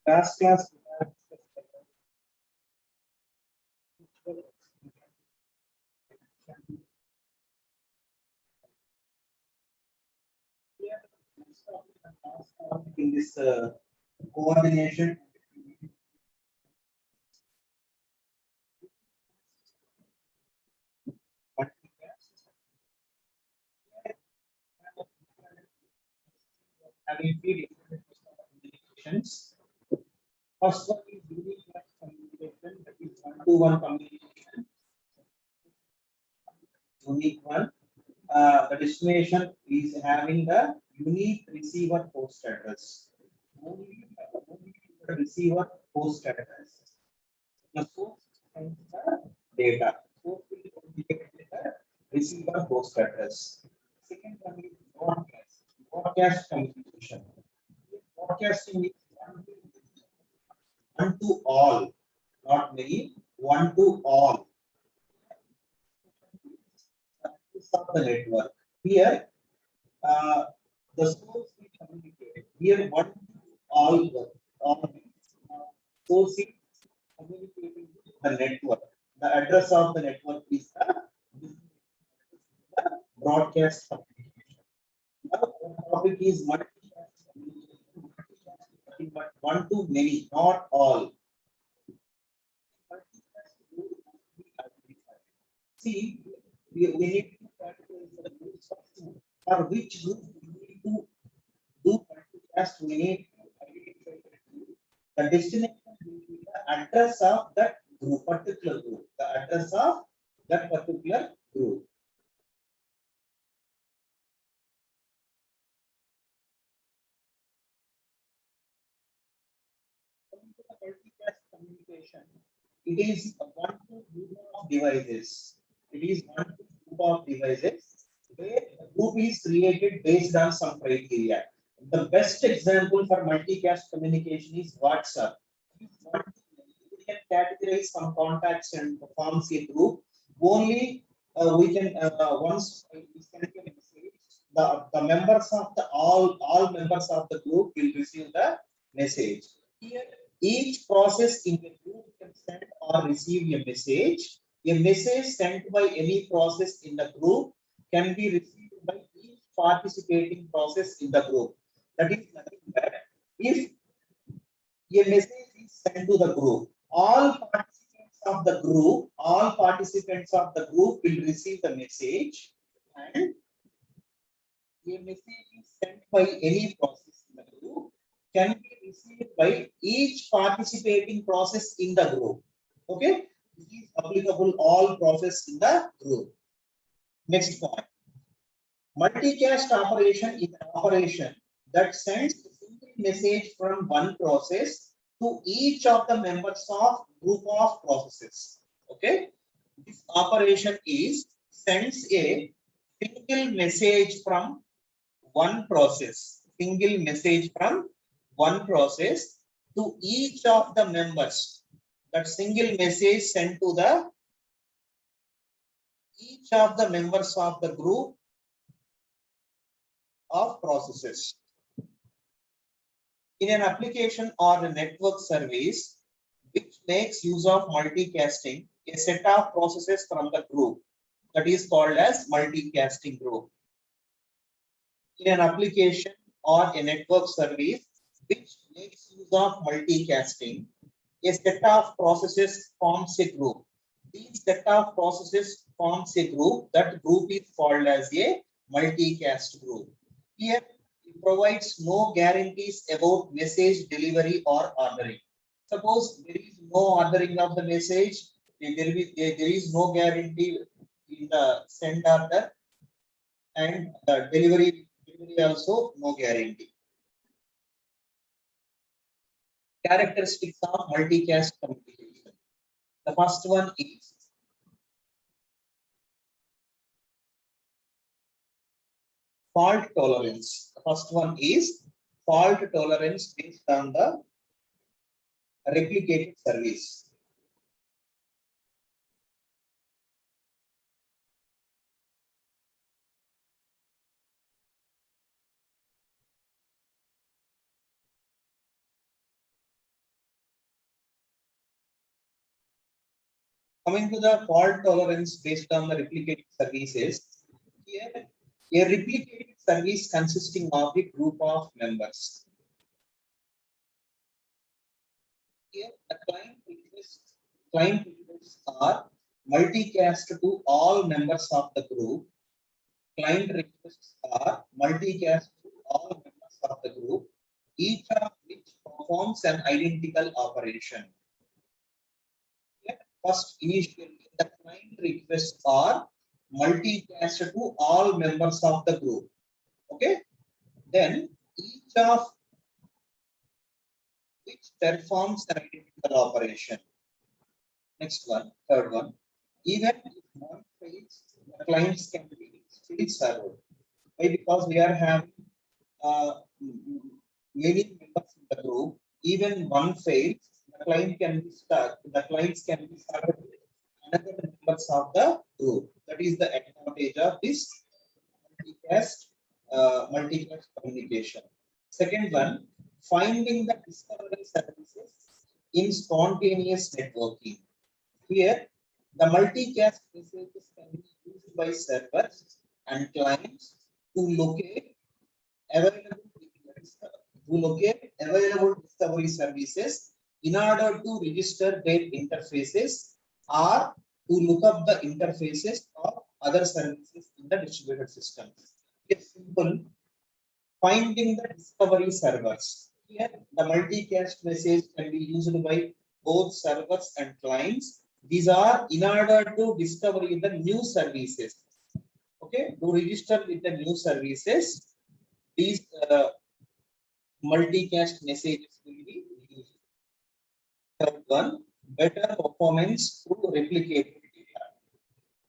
Last class we have discussed about mutual exclusion. Here, next topic and last topic in this coordination. What we have having three different communications. First one is unique communication, that is one-to-one communication. Unique one. The destination is having the unique receiver host address. Only the receiver host address. The source sends the data. Source will communicate with the receiver host address. Second one is broadcast. Broadcast communication. Broadcasting is one to all, not many. One to all. Of the network. Here, the source we communicate. Here, one to all source is communicating with the network. The address of the network is the broadcast communication. Now, the topic is multicast communication. Nothing but one to many, not all. See, we need to categorize the groups of two. For which group we need to do multicast, we need to identify the destination will be the address of that group, particular group, the address of that particular group. Coming to the multicast communication, it is one to group of devices. It is one to group of devices where the group is created based on some criteria. The best example for multicast communication is WhatsApp. We can categorize some contacts and forms a group. Only we can once we send a message, the members of the all members of the group will receive the message. Here, each process in the group can send or receive a message. A message sent by any process in the group can be received by each participating process in the group. That is nothing but if a message is sent to the group, all participants of the group will receive the message, and a message is sent by any process in the group can be received by each participating process in the group. Okay, this is applicable all process in the group. Next point. Multicast operation is an operation that sends a single message from one process to each of the members of group of processes. Okay, this operation is sends a single message from one process, single message from one process to each of the members. That single message sent to the each of the members of the group of processes. In an application or a network service which makes use of multicasting, a set of processes from the group that is called as multicasting group. In an application or a network service which makes use of multicasting, a set of processes forms a group. These set of processes forms a group. That group is called as a multicast group. Here, it provides no guarantees about message delivery or ordering. Suppose there is no ordering of the message, there is no guarantee in the send order, and the delivery also no guarantee. Characteristics of multicast communication. The first one is fault tolerance. The first one is fault tolerance based on the replicated service. Coming to the fault tolerance based on the replicating services, here a replicating service consisting of a group of members. Here the client requests are multicast to all members of the group. Client requests are multicast to all members of the group, each of which performs an identical operation. First, initially, the client requests are multicast to all members of the group. Okay. Then each of which performs an identical operation. Next one, third one. Even if one fails, the clients can be still served. Why? Because we are having many members in the group. Even one fails, the client can be stuck. The clients can be served with another members of the group. That is the advantage of this multicast communication. Second one, finding the discovery services in spontaneous networking. Here, the multicast messages can be used by servers and clients to locate available discovery services in order to register their interfaces or to look up the interfaces of other services in the distributed systems. It's simple. Finding the discovery servers. Here, the multicast message can be used by both servers and clients. These are in order to discover the new services. Okay, to register with the new services, these multicast messages will be used. Third one, better performance through replicated data.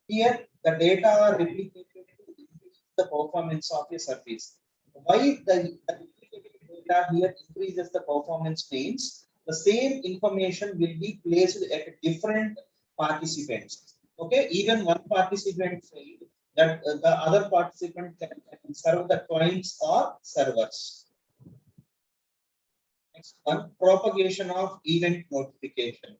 Here, the data are replicated to increase the performance of a service. Why the replicated data here increases the performance means the same information will be placed at different participants. Okay, even one participant failed, that the other participant can serve the clients or servers. Next one, propagation of event notification.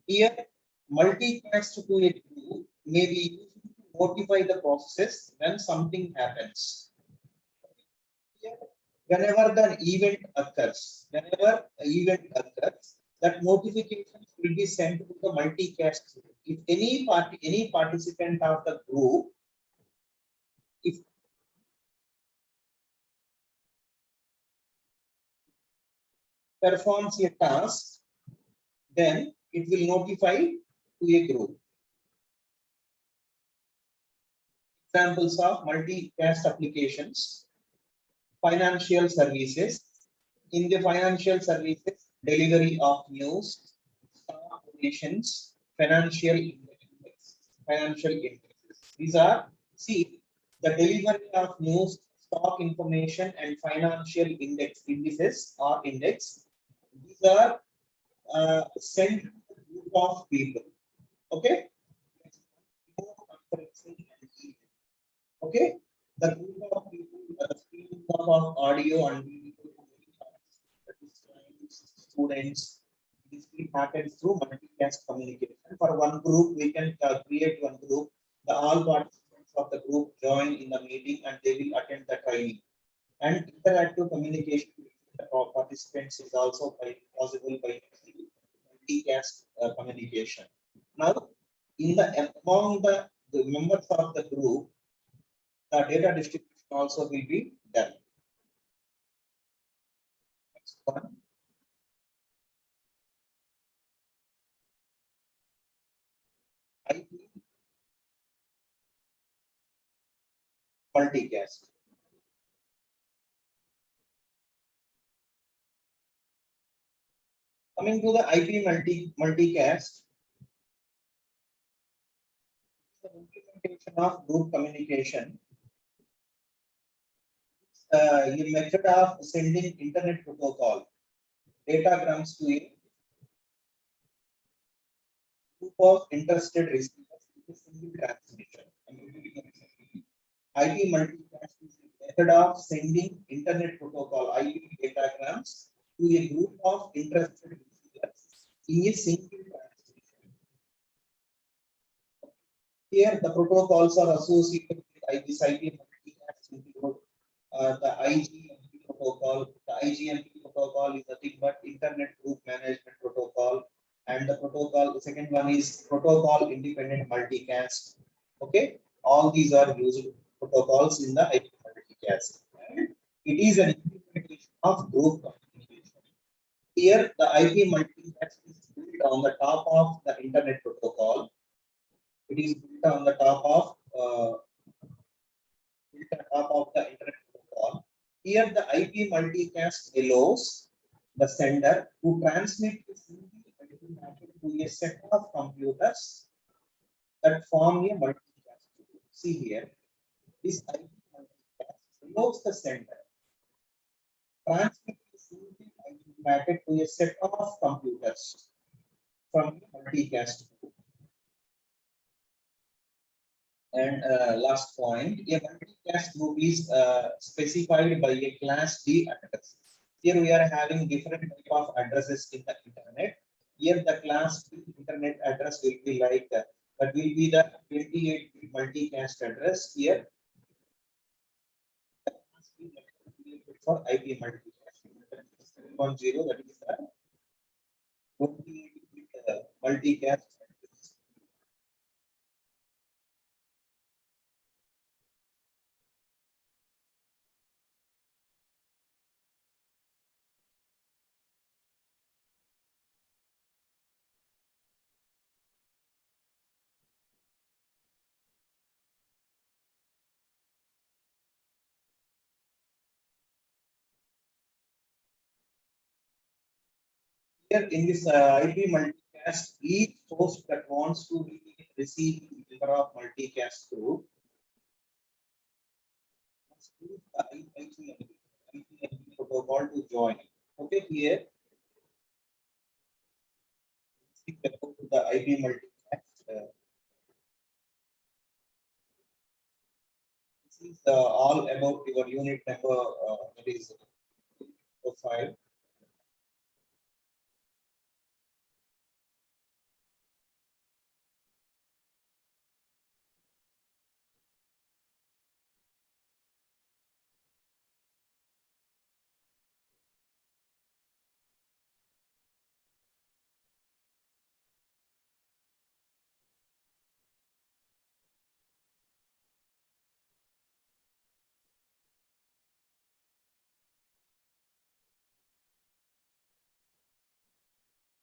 Here, multicast to a group may be used to notify the process when something happens. Here, whenever the event occurs, that notifications will be sent to the multicast group. If any participant of the group, if performs a task, then it will notify to a group. Examples of multicast applications: financial services. In the financial services, delivery of news, stock positions, financial indexes. These are, see, the delivery of news, stock information, and financial indices or index. These are sent to a group of people. Okay. Okay. The group of people, the stream of audio and video, students, this will happen through multicast communication. For one group, we can create one group. The all participants of the group join in the meeting and they will attend the training. And interactive communication with the participants is also possible by multicast communication. Now, in the among the members of the group, the data distribution also will be done. Next one. IP multicast. Coming to the IP multicast, the implementation of group communication. A method of sending internet protocol datagrams to a group of interested receivers with a single transmission. IP multicast is a method of sending internet protocol IP datagrams to a group of interested receivers in a single transmission. Here, the protocols are associated with this IP multicast include the IGMP protocol. The IGMP protocol is nothing but Internet Group Management Protocol, and the second one is Protocol Independent Multicast. Okay, all these are used protocols in the IP multicast, and it is an implementation of group communication. Here, the IP multicast is built on the top of the Internet protocol. It is built on the top of the Internet protocol. Here, the IP multicast allows the sender to transmit a single IP packet to a set of computers that form a multicast. See here, this IP multicast allows the sender transmit a single IP packet to a set of computers from a multicast. And last point, a multicast group is specified by a class D address. Here we are having different type of addresses in the internet. Here the class D internet address will be like that will be the 28-bit multicast address. Here for IP multicast. 710, that is the 28-bit multicast. Here in this IP multicast, each host that wants to receive the member of multicast group must use the IPMP protocol to join. Okay, here speak about the IP multicast. This is all about your unit number, that is profile.